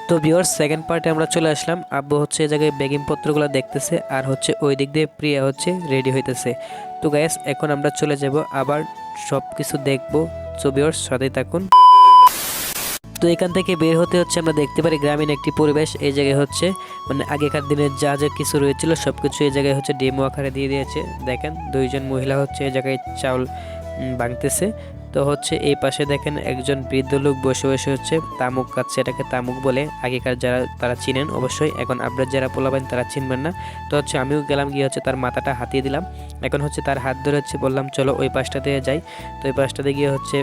তো viewers second পার্টে আমরা চলে আসলাম। আব্বু হচ্ছে এই জায়গায় বেগিং পত্রগুলো দেখতেছে, আর হচ্ছে ওই দিক দিয়ে প্রিয়া হচ্ছে রেডি হইতেছে। তো গাইস এখন আমরা চলে যাব আবার সব কিছু দেখবো। তো ভিউয়ার্স সাথেই থাকুন। তো এখান থেকে বের হতে হচ্ছে আমরা দেখতে পারি গ্রামীণ একটি পরিবেশ। এই জায়গায় হচ্ছে মানে আগেকার দিনের যা যা কিছু রয়েছিল সব কিছু এই জায়গায় হচ্ছে ডেমো আকারে দিয়ে দিয়েছে। দেখেন দুইজন মহিলা হচ্ছে এই জায়গায় চাউল ভাঙতেছে। তো হচ্ছে এই পাশে দেখেন একজন বৃদ্ধ লোক বসে বসে হচ্ছে তামুক কাটছে, এটাকে তামুক বলে। আগেকার যারা তারা চিনেন অবশ্যই, এখন আপনার যারা পোলাবেন তারা চিনবেন না। তো হচ্ছে আমিও গেলাম, গিয়ে হচ্ছে তার মাথাটা হাতিয়ে দিলাম। এখন হচ্ছে তার হাত ধরে হচ্ছে বললাম চলো ওই পাশটাতে যাই। তো ওই পাশটাতে গিয়ে হচ্ছে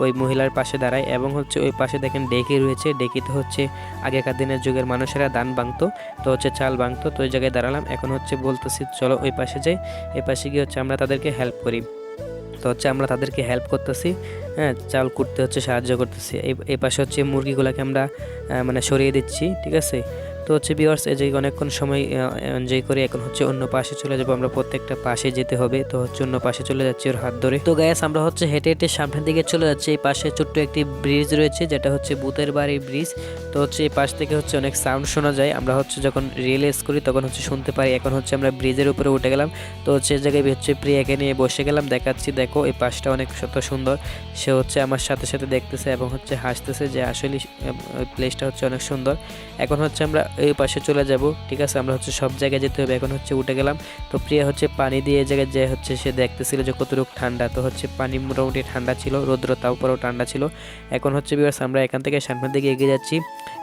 ওই মহিলার পাশে দাঁড়ায়, এবং হচ্ছে ওই পাশে দেখেন ডেকি রয়েছে। ডেকিতে হচ্ছে আগেকার দিনের যুগের মানুষেরা ধান ভাঙতো, তো হচ্ছে চাল ভাঙতো। তো ওই জায়গায় দাঁড়ালাম। এখন হচ্ছে বলতেছি চলো ওই পাশে যাই। এই পাশে গিয়ে হচ্ছে আমরা তাদেরকে হেল্প করি। তো হচ্ছে আমরা তাদেরকে হেল্প করতেছি, হ্যাঁ চাল কুটতে হচ্ছে সাহায্য করতেছি। এই পাশে হচ্ছে মুরগিগুলোকে আমরা মানে সরিয়ে দিচ্ছি, ঠিক আছে। তো হচ্ছে ভিউয়ার্স এই যে অনেকক্ষণ সময় এনজয় করে এখন হচ্ছে অন্য পাশে চলে যাবো। আমরা প্রত্যেকটা পাশে যেতে হবে, তো হচ্ছে অন্য পাশে চলে যাচ্ছি ওর হাত ধরে। তো গাইস আমরা হচ্ছে হেঁটে হেঁটে সামনের দিকে চলে যাচ্ছি। এই পাশে ছোট্ট একটি ব্রিজ রয়েছে যেটা হচ্ছে ভূতের বাড়ি ব্রিজ। তো হচ্ছে এই পাশ থেকে হচ্ছে অনেক সাউন্ড শোনা যায়। আমরা হচ্ছে যখন রিয়েলাইজ করি তখন হচ্ছে শুনতে পাই। এখন হচ্ছে আমরা ব্রিজের উপরে উঠে গেলাম। তো হচ্ছে এই জায়গায় হচ্ছে প্রিয়াকে নিয়ে বসে গেলাম, দেখাচ্ছি দেখো এই পাশটা অনেক সুন্দর। সে হচ্ছে আমার সাথে সাথে দেখতেছে এবং হচ্ছে হাসতেছে যে আসলে ওই প্লেসটা হচ্ছে অনেক সুন্দর। এখন হচ্ছে আমরা এই পাশে চলে যাব, ঠিক আছে। আমরা হচ্ছে সব জায়গায় যেতে হবে। এখন হচ্ছে উঠে গেলাম। তো প্রিয়া হচ্ছে পানি দিয়ে এই জায়গায় যে হচ্ছে সে দেখতেছিল যে কতটুকু ঠান্ডা। তো হচ্ছে পানি মোটামুটি ঠান্ডা ছিল, রৌদ্র তাও পরেও ঠান্ডা ছিল। এখন হচ্ছে ভিউয়ার্স আমরা এখান থেকে সামনের দিকে এগিয়ে যাচ্ছি।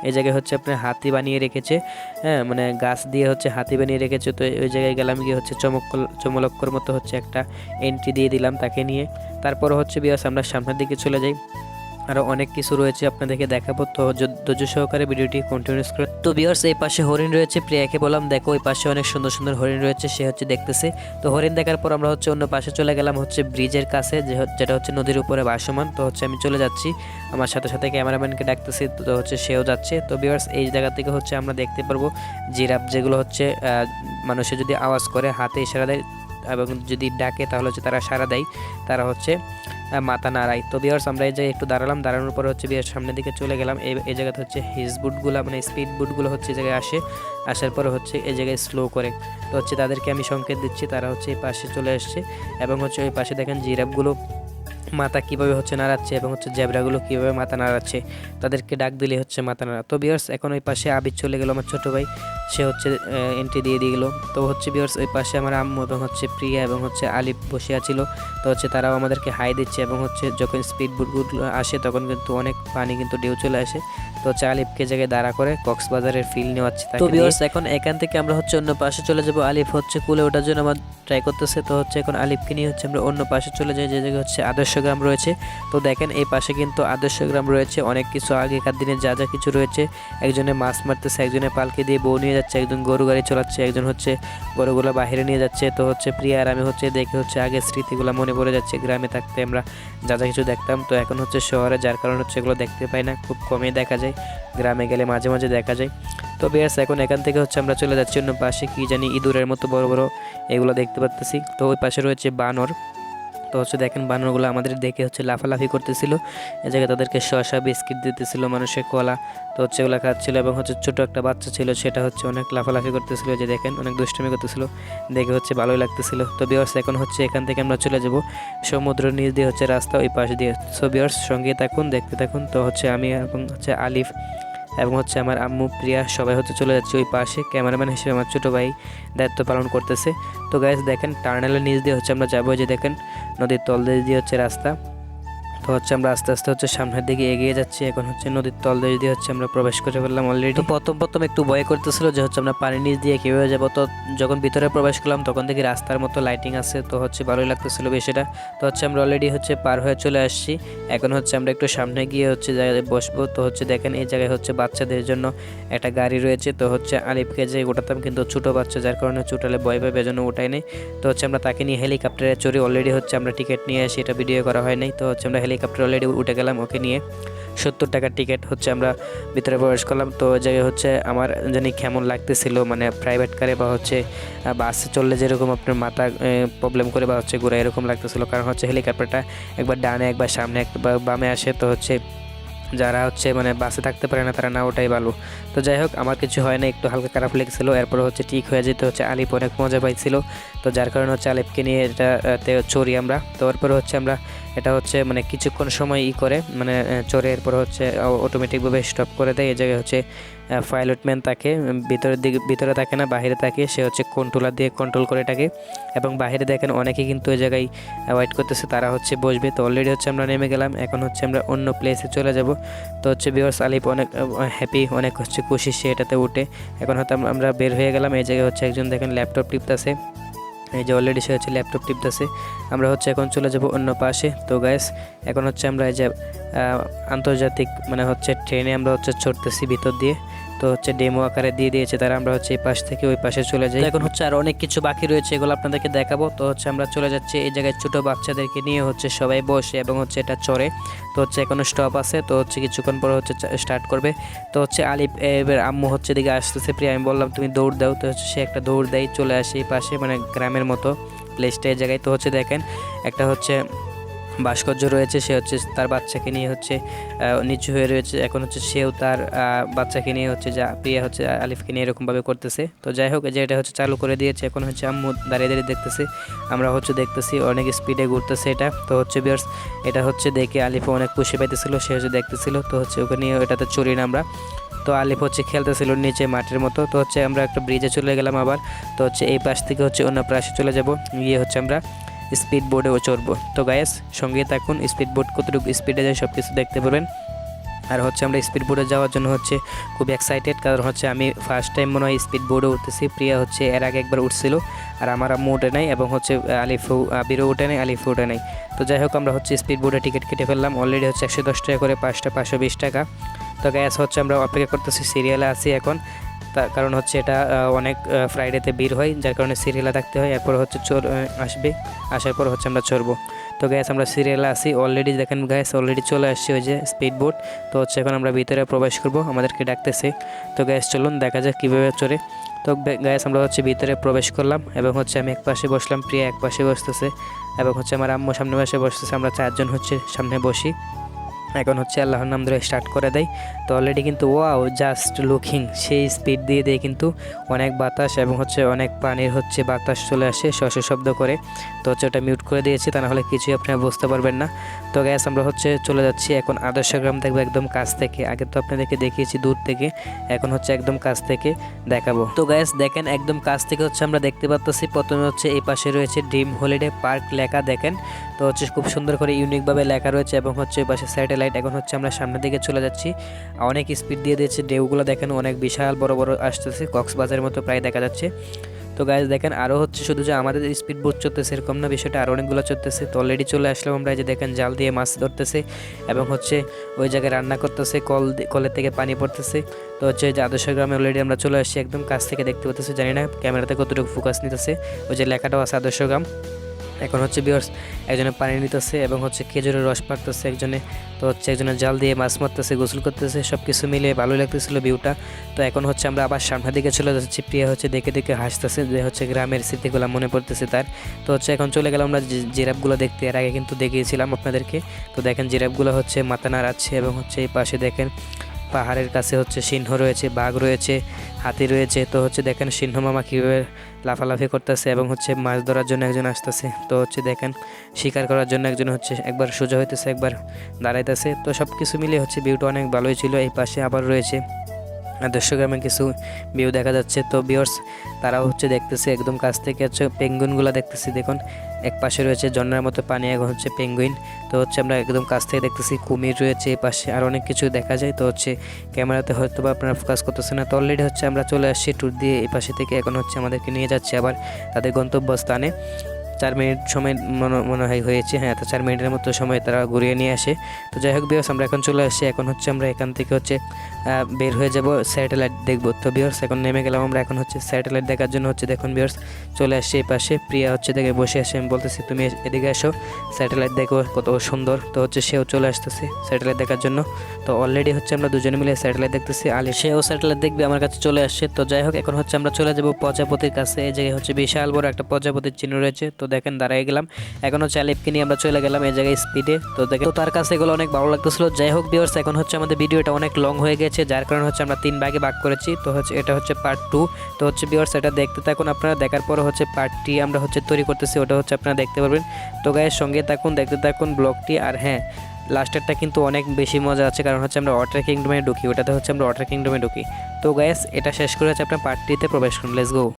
এই জায়গায় হচ্ছে আপনার হাতি বানিয়ে রেখেছে, হ্যাঁ মানে গাছ দিয়ে হচ্ছে হাতি বানিয়ে রেখেছে। তো ওই জায়গায় গেলাম, গিয়ে হচ্ছে চমলক্কর মতো হচ্ছে একটা এন্ট্রি দিয়ে দিলাম তাকে নিয়ে। তারপর হচ্ছে ভিউয়ার্স আমরা সামনের দিকে চলে যাই। আরও অনেক কিছু রয়েছে আপনাদেরকে দেখাবো, তো ধৈর্য সহকারে ভিডিওটি কন্টিনিউস করে। তো ভিউয়ার্স এই পাশে হরিণ রয়েছে। প্রিয়াকে বললাম দেখো ওই পাশে অনেক সুন্দর সুন্দর হরিণ রয়েছে, সে হচ্ছে দেখতেছে। তো হরিণ দেখার পর আমরা হচ্ছে অন্য পাশে চলে গেলাম হচ্ছে ব্রিজের কাছে, যেটা হচ্ছে নদীর উপরে ভাসমান। তো হচ্ছে আমি চলে যাচ্ছি, আমার সাথে সাথে ক্যামেরাম্যানকে ডাকতেছি, তো হচ্ছে সেও যাচ্ছে। তো ভিউয়ার্স এই জায়গা থেকে হচ্ছে আমরা দেখতে পারবো জিরাফ, যেগুলো হচ্ছে মানুষের যদি আওয়াজ করে হাতে ইশারা দেয় এবং যদি ডাকে তাহলে হচ্ছে তারা সাড়া দেয়, তারা হচ্ছে মাথা নাড়াই। তো ভিউয়ার্স আমরা এই যে একটু দাঁড়ালাম, দাঁড়ানোর পর হচ্ছে ভিউয়ার্স সামনের দিকে চলে গেলাম। এই জায়গাতে হচ্ছে হিজ বুটগুলো মানে স্পিড বুটগুলো হচ্ছে এই জায়গায় আসার পরে হচ্ছে এই জায়গায় স্লো করে। তো হচ্ছে তাদেরকে আমি সংকেত দিচ্ছি, তারা হচ্ছে এই পাশে চলে আসছে। এবং হচ্ছে ওই পাশে দেখেন জিরাফগুলো মাথা কীভাবে হচ্ছে নাড়াচ্ছে এবং হচ্ছে জেব্রাগুলো কীভাবে মাথা নাড়াচ্ছে, তাদেরকে ডাক দিলে হচ্ছে মাথা নাড়া। তো ভিউয়ার্স এখন ওই পাশে আবির চলে গেল, আমার ছোটো ভাই, সে হচ্ছে এন্ট্রি দিয়ে গেলো। তো হচ্ছে ভিউয়ার্স ওই পাশে আমার আম্মু এবং হচ্ছে প্রিয়া এবং হচ্ছে আলিফ বসে আছিল। তো হচ্ছে তারাও আমাদেরকে হাই দিচ্ছে, এবং হচ্ছে যখন স্পিড বুটগুলো আসে তখন কিন্তু অনেক পানি কিন্তু ঢেউ চলে আসে। তো হচ্ছে আলিফকে জায়গায় দাঁড়া করে কক্সবাজারের ফিল নেওয়াচ্ছে। তো ভিউয়ার্স এখন এখান থেকে আমরা হচ্ছে অন্য পাশে চলে যাব। আলিফ হচ্ছে কুলে ওঠার জন্য আমার ট্রাই করতেছে। তো হচ্ছে এখন আলিফকে নিয়ে হচ্ছে আমরা অন্য পাশে চলে যাই, যে জায়গায় হচ্ছে আদর্শ গ্রাম রয়েছে। তো দেখেন এই পাশে কিন্তু আদর্শ গ্রাম রয়েছে, অনেক কিছু আগেকার দিনে যা যা কিছু রয়েছে। একজনে মাছ মারতেছে, একজনে পালকি দিয়ে বউ নিয়ে যাচ্ছে, একজন গরু গাড়ি চালাচ্ছে, একজন হচ্ছে গরুগুলো বাইরে নিয়ে যাচ্ছে। তো হচ্ছে প্রিয়া আর আমি হচ্ছে দেখে হচ্ছে আগের স্মৃতিগুলো মনে পড়ে যাচ্ছে। গ্রামে থাকতে আমরা যা যা কিছু দেখতাম, তো এখন হচ্ছে শহরে, যার কারণে হচ্ছে এগুলো দেখতে পাই না, খুব কমই দেখা যায়। গ্রামে গেলে মাঝে মাঝে দেখা যায়। তো বেশ এখন এখান থেকে হচ্ছে আমরা চলে যাচ্ছি অন্য পাশে, কি জানি ইঁদুরের মতো বড় বড় এগুলো দেখতে পাচ্ছি। তো ওই পাশে রয়েছে বানর। তো হচ্ছে দেখেন বানরগুলো আমাদের দেখে হচ্ছে লাফালাফি করতেছিল। এ জায়গায় তাদেরকে শসা বিস্কিট দিতেছিল, মানুষের কলা, তো হচ্ছে ওগুলো খাচ্ছিল। এবং হচ্ছে ছোটো একটা বাচ্চা ছিল, সেটা হচ্ছে অনেক লাফালাফি করতেছিল, যে দেখেন অনেক দুষ্টুমি করতেছিল, দেখে হচ্ছে ভালোই লাগতেছিল। তো ভিউয়ার্স এখন হচ্ছে এখান থেকে আমরা চলে যাব সমুদ্র নিচ দিয়ে হচ্ছে রাস্তা ওই পাশ দিয়ে। সো ভিউয়ার্স সঙ্গে থাকুন, দেখতে থাকুন। তো হচ্ছে আমি এবং হচ্ছে আলিফ এবং হচ্ছে আমার আম্মু প্রিয়া সবাই হচ্ছে চলে যাচ্ছে ওই পাশে। ক্যামেরাম্যান হিসেবে আমার ছোটো ভাই দায়িত্ব পালন করতেছে। তো গাইস দেখেন টার্নেলের নিচ দিয়ে হচ্ছে আমরা যাবো, যে দেখেন নদীর তল দিয়ে হচ্ছে রাস্তা। তো হচ্ছে আমরা আস্তে আস্তে হচ্ছে সামনের দিকে এগিয়ে যাচ্ছি। এখন হচ্ছে নদীর তলদেশ দিয়ে হচ্ছে আমরা প্রবেশ করে ফেললাম অলরেডি। তো প্রথম একটু ভয় করতেছিল যে হচ্ছে আমরা পানির নিচ দিয়ে কীভাবে যাবো। তো যখন ভিতরে প্রবেশ করলাম তখন দেখি রাস্তার মতো লাইটিং আছে, তো হচ্ছে ভালোই লাগতেছিল বিষয়টা। তো হচ্ছে আমরা অলরেডি হচ্ছে পার হয়ে চলে আসছি। এখন হচ্ছে আমরা একটু সামনে গিয়ে হচ্ছে জায়গায় বসবো। তো হচ্ছে দেখেন এই জায়গায় হচ্ছে বাচ্চাদের জন্য একটা গাড়ি রয়েছে। তো হচ্ছে আলিফকে যে উঠাতাম, কিন্তু ছোটো বাচ্চা, যার কারণে চুটালে ভয় পাবে, এজন্য উঠাই নেই। তো হচ্ছে আমরা তাকে নিয়ে হেলিকপ্টারে চড়ি। অলরেডি হচ্ছে আমরা টিকিট নিয়ে আসি, এটা ভিডিও করা হয় নাই। তো হচ্ছে আমরা হেলিকপ্টার অলরেডি উঠে গেলাম, ওকে নিয়ে 70 টাকার টিকিট হচ্ছে আমরা ভিতরে প্রবেশ করলাম। তো ওই জায়গায় হচ্ছে আমার জানি কেমন লাগতেছিল, মানে প্রাইভেট কারে বা হচ্ছে বাসে চললে যেরকম আপনার মাথা প্রবলেম করে বা হচ্ছে ঘোরা এরকম লাগতেছিল, কারণ হচ্ছে হেলিকপ্টারটা একবার ডানে একবার সামনে একবার বামে আসে। তো হচ্ছে যারা হচ্ছে মানে বাসে থাকতে পারে না তারা না ওটাই ভালো। তো যাই হোক আমার কিছু হয় না, একটু হালকা খারাপ লেগেছিল, এরপরে হচ্ছে ঠিক হয়ে যেতে হচ্ছে আলিফ অনেক মজা পাইছিল। তো যার কারণে হচ্ছে আলিফকে নিয়ে এটাতে চড়ি আমরা। তো এরপরে হচ্ছে আমরা এটা হচ্ছে মানে কিছুক্ষণ সময় করে মানে চড়ে এরপর হচ্ছে অটোমেটিকভাবে স্টপ করে দেয়। এই জায়গায় হচ্ছে পাইলটম্যান তাকে ভিতরে থাকে না, বাইরে থাকে, সে হচ্ছে কন্ট্রোলার দিয়ে কন্ট্রোল করে এটাকে। এবং বাইরে দেখেন অনেকে কিন্তু ওই জায়গায় ওয়েট করতেছে, তারা হচ্ছে বসবে। তো অলরেডি হচ্ছে আমরা নেমে গেলাম, এখন হচ্ছে আমরা অন্য প্লেসে চলে যাব। তো হচ্ছে ভিউয়ার্স আলিফ অনেক হ্যাপি, অনেক হচ্ছে খুশি সে এটাতে উঠে। এখন হয়তো আমরা বের হয়ে গেলাম। এই জায়গায় হচ্ছে একজন দেখেন ল্যাপটপ টিপতেছে, এই যে অলরেডি সে হচ্ছে ল্যাপটপ টিপতেছে। আমরা হচ্ছে এখন চলে যাব অন্য পাশে। তো গাইস এখন হচ্ছে আমরা এই যে আন্তর্জাতিক মানে হচ্ছে ট্রেনে আমরা হচ্ছে চড়তেছি ভিতর দিয়ে। তো হচ্ছে ডেমো আকারে দিয়ে দিয়েছে তারা, আমরা হচ্ছে এই পাশ থেকে ওই পাশে চলে যাই। এখন হচ্ছে আর অনেক কিছু বাকি রয়েছে, এগুলো আপনাদেরকে দেখাবো। তো হচ্ছে আমরা চলে যাচ্ছি এই জায়গায়, ছোটো বাচ্চাদেরকে নিয়ে হচ্ছে সবাই বসে এবং হচ্ছে এটা চড়ে। তো হচ্ছে এখনো স্টপ আছে, তো হচ্ছে কিছুক্ষণ পরে হচ্ছে স্টার্ট করবে। তো হচ্ছে আলিফ এবার আম্মু হচ্ছে দিকে আসতেছে, প্রিয়া আমি বললাম তুমি দৌড় দাও। তো হচ্ছে সে একটা দৌড় দেয়, চলে আসে এই পাশে মানে গ্রামের মতো প্লেসটা এই জায়গায়। তো হচ্ছে দেখেন একটা হচ্ছে ভাস্কর্য রয়েছে, সে হচ্ছে তার বাচ্চাকে নিয়ে হচ্ছে নিচু হয়ে রয়েছে। এখন হচ্ছে সেও তার বাচ্চাকে নিয়ে হচ্ছে যা প্রিয়া হচ্ছে আলিফকে নিয়ে এরকমভাবে করতেছে। তো যাই হোক যে এটা হচ্ছে চালু করে দিয়েছে, এখন হচ্ছে আম্মু দাঁড়িয়ে দাঁড়িয়ে দেখতেছে, আমরা হচ্ছে দেখতেছি অনেক স্পিডে ঘুরতেছে এটা। তো হচ্ছে বিয়ার্স এটা হচ্ছে দেখে আলিফও অনেক খুশি পাইতেছিল, সে হচ্ছে দেখতেছিল। তো হচ্ছে ওকে নিয়ে এটাতে চড়ি না আমরা। তো আলিফ হচ্ছে খেলতেছিল নিচে মাঠের মতো। তো হচ্ছে আমরা একটা ব্রিজে চলে গেলাম আবার। তো হচ্ছে এই পাশ থেকে হচ্ছে অন্য পাশে চলে যাব, গিয়ে হচ্ছে আমরা স্পিড বোর্ডেও চড়বো। তো গাইস সঙ্গে থাকুন, স্পিড বোর্ড কতটুকু স্পিডে যায় সব কিছু দেখতে পারবেন। আর হচ্ছে আমরা স্পিড বোর্ডে যাওয়ার জন্য হচ্ছে খুব এক্সাইটেড, কারণ হচ্ছে আমি ফার্স্ট টাইম মনে হয় স্পিড বোর্ডে উঠতেছি। প্রিয়া হচ্ছে এর আগে একবার উঠছিল, আর আমার আম্মু উঠে নাই, এবং হচ্ছে আবিরও উঠে নাই, আলিফও উঠে নাই। তো যাই হোক আমরা হচ্ছে স্পিড বোর্ডে টিকিট কেটে ফেললাম। অলরেডি হচ্ছে 110 টাকা করে, 5টা 520 টাকা। তো গ্যাস হচ্ছে আমরা অপেক্ষা করতেছি, সিরিয়ালে আছি এখন। তার কারণ হচ্ছে এটা অনেক ফ্রাইডেতে ভিড় হয়, যার কারণে সিরিয়ালে থাকতে হয়। এরপর হচ্ছে আসবে, আসার পর হচ্ছে আমরা চড়বো। তো গ্যাস আমরা সিরিয়ালে আসি অলরেডি, দেখেন গ্যাস অলরেডি চলে আসছে ওই যে স্পিড বোট। তো হচ্ছে এখন আমরা ভিতরে প্রবেশ করব, আমাদেরকে ডাকতেছে। তো গ্যাস চলুন দেখা যাক কীভাবে চড়ে। তো গ্যাস আমরা হচ্ছে ভিতরে প্রবেশ করলাম, এবং হচ্ছে আমি এক পাশে বসলাম, প্রিয়া এক পাশে বসতেছে, এবং হচ্ছে আমার আম্মু সামনে পাশে বসতেছে। আমরা 4 জন হচ্ছে সামনে বসি। এখন হচ্ছে আল্লাহর নাম ধরে স্টার্ট করে দেয়। তো অলরেডি কিন্তু ওয়াও জাস্ট লুকিং, সেই স্পিড দিয়ে দিয়ে কিন্তু অনেক বাতাস এবং হচ্ছে অনেক পানির হচ্ছে বাতাস চলে আসে শব্দ করে। তো হচ্ছে ওটা মিউট করে দিয়েছি, তা নাহলে কিছুই আপনারা বুঝতে পারবেন না। তো গ্যাস আমরা হচ্ছে চলে যাচ্ছি এখন আদর্শ গ্রাম দেখবো একদম কাছ থেকে। আগে তো আপনাদেরকে দেখিয়েছি দূর থেকে, এখন হচ্ছে একদম কাছ থেকে দেখাবো। তো গ্যাস দেখেন একদম কাছ থেকে হচ্ছে আমরা দেখতে পাচ্ছি, প্রথমে হচ্ছে এই পাশে রয়েছে ড্রিম হলিডে পার্ক লেখা, দেখেন। তো হচ্ছে খুব সুন্দর করে ইউনিকভাবে লেখা রয়েছে, এবং হচ্ছে এই পাশে স্যাটেলাইট। এখন হচ্ছে আমরা সামনের দিকে চলে যাচ্ছি, অনেক স্পিড দিয়ে দিয়েছে, ঢেউগুলো দেখেন অনেক বিশাল বড় বড় আসতেছে, কক্সবাজারের মতো প্রায় দেখা যাচ্ছে। তো গাইজ দেখেন আরও হচ্ছে শুধু যে আমাদের স্পিড বোট চলতেছে এরকম না, বিষয়টা আরও অনেকগুলো চলতেছে। তো অলরেডি চলে আসলাম আমরা, যে দেখেন জাল দিয়ে মাছ ধরতেছে, এবং হচ্ছে ওই জায়গায় রান্না করতেছে, কলের থেকে পানি পড়তেছে। তো হচ্ছে যে আদর্শ গ্রামে অলরেডি আমরা চলে আসছি, একদম কাছ থেকে দেখতে পাচ্ছি, জানি না ক্যামেরাতে কতটুকু ফোকাস নিতেছে, ওই যে লেখাটাও আছে আদর্শ গ্রাম। এখন হচ্ছে বিয়ার্স একজনে পানি নিতেছে এবং হচ্ছে খেজুরের রস পাকতেছে একজনে। তো হচ্ছে একজনে জাল দিয়ে মাছ মারতেছে, গোসল করতেছে, সব কিছু মিলে ভালোই লাগতেছিল ভিউটা। তো এখন হচ্ছে আমরা আবার সামনের দিকে চলে যাচ্ছি, প্রিয়া হচ্ছে দেখে দেখে হাসতেছে, যে হচ্ছে গ্রামের স্মৃতিগুলো মনে পড়তেছে তার। তো হচ্ছে এখন চলে গেলাম আমরা জিরাফগুলো দেখতে, এর আগে কিন্তু দেখিয়েছিলাম আপনাদেরকে। তো দেখেন জিরাফগুলো হচ্ছে মাথা নাড়াচ্ছে, এবং হচ্ছে এই পাশে দেখেন পাহাড়ের কাছে হচ্ছে সিংহ রয়েছে, বাঘ রয়েছে, হাতি রয়েছে। তো হচ্ছে দেখেন সিংহ মামা কীভাবে লাফালাফি করতেছে, এবং হচ্ছে মাছ ধরার জন্য একজন আসতেছে। তো হচ্ছে দেখেন শিকার করার জন্য একজন হচ্ছে একবার সোজা হইতেছে, একবার দাঁড়াইতেছে। তো সব কিছু মিলিয়ে হচ্ছে ভিউটা অনেক ভালোই ছিল। এই পাশে আবার রয়েছে আদর্শ গ্রামে কিছু ভিউ দেখা যাচ্ছে। তো ভিউয়ার্স তারাও হচ্ছে দেখতেছে একদম কাছ থেকে, হচ্ছে পেঙ্গুইনগুলো দেখতেছি, দেখুন এক পাশে রয়েছে ঝর্ণার মতো পানি, এখন হচ্ছে পেঙ্গুইন। তো হচ্ছে আমরা একদম কাছ থেকে দেখতেছি, কুমির রয়েছে এই পাশে, আর অনেক কিছু দেখা যায়। তো হচ্ছে ক্যামেরাতে হয়তো বা আপনারা ফোকাস করতেছে না। তো অলরেডি হচ্ছে আমরা চলে আসছি ট্যুর দিয়ে এই পাশে থেকে, এখন হচ্ছে আমাদেরকে নিয়ে যাচ্ছে আবার তাদের গন্তব্যস্থানে। 4 মিনিট সময় মনে হয় হয়েছে, হ্যাঁ, তো 4 মিনিটের মতো সময় তারা ঘুরিয়ে নিয়ে আসে। তো যাই হোক ভিউয়ার্স আমরা এখন চলে আসছি, এখন হচ্ছে আমরা এখান থেকে হচ্ছে বের হয়ে যাব, স্যাটেলাইট দেখব। তো ভিউয়ার্স এখন নেমে গেলাম আমরা, এখন হচ্ছে স্যাটেলাইট দেখার জন্য হচ্ছে দেখুন ভিউয়ার্স চলে আসছে এই পাশে। প্রিয়া হচ্ছে দেখে বসে আসে, আমি বলতেছি তুমি এদিকে আসো, স্যাটেলাইট দেখো কত সুন্দর। তো হচ্ছে সেও চলে আসতেছে স্যাটেলাইট দেখার জন্য। তো অলরেডি হচ্ছে আমরা দুজনে মিলে স্যাটেলাইট দেখতেছি, আলি সেও স্যাটেলাইট দেখবে আমার কাছে চলে আসছে। তো যাই হোক এখন হচ্ছে আমরা চলে যাব প্রজাপতির কাছে। এই জায়গায় হচ্ছে বিশাল বড় একটা প্রজাপতির চিহ্ন রয়েছে। তো দেখেন দাঁড়ায় গেলাম, এখন হচ্ছে আলিফকে নিয়ে আমরা চলে গেলাম এই জায়গায় স্পিডে। তো দেখেন তো তার কাছে এগুলো অনেক ভালো লাগতেছিল। যাই হোক ভিউয়ার্স এখন হচ্ছে আমাদের ভিডিওটা অনেক লং হয়ে গেছে, যার কারণে হচ্ছে আমরা 3 ভাগে ভাগ করেছি। তো হচ্ছে এটা হচ্ছে পার্ট 2। তো হচ্ছে ভিউয়ার্স এটা দেখতে থাকুন আপনারা, দেখার পরে হচ্ছে পার্ট 3 আমরা হচ্ছে তৈরি করতেছি, ওটা হচ্ছে আপনারা দেখতে পারবেন। তো গায়ের সঙ্গে থাকুন, দেখতে থাকুন ব্লগটি। আর হ্যাঁ, লাস্টেরটা কিন্তু অনেক বেশি মজা আছে, কারণ হচ্ছে আমরা ওয়াটার কিংডমে ঢুকি, ওটাতে হচ্ছে আমরা ওয়াটার কিংডমে ঢুকি। তো গাইস এটা শেষ করে হচ্ছে আপনার পার্ট 3-তে প্রবেশ করুন, লেটস গো।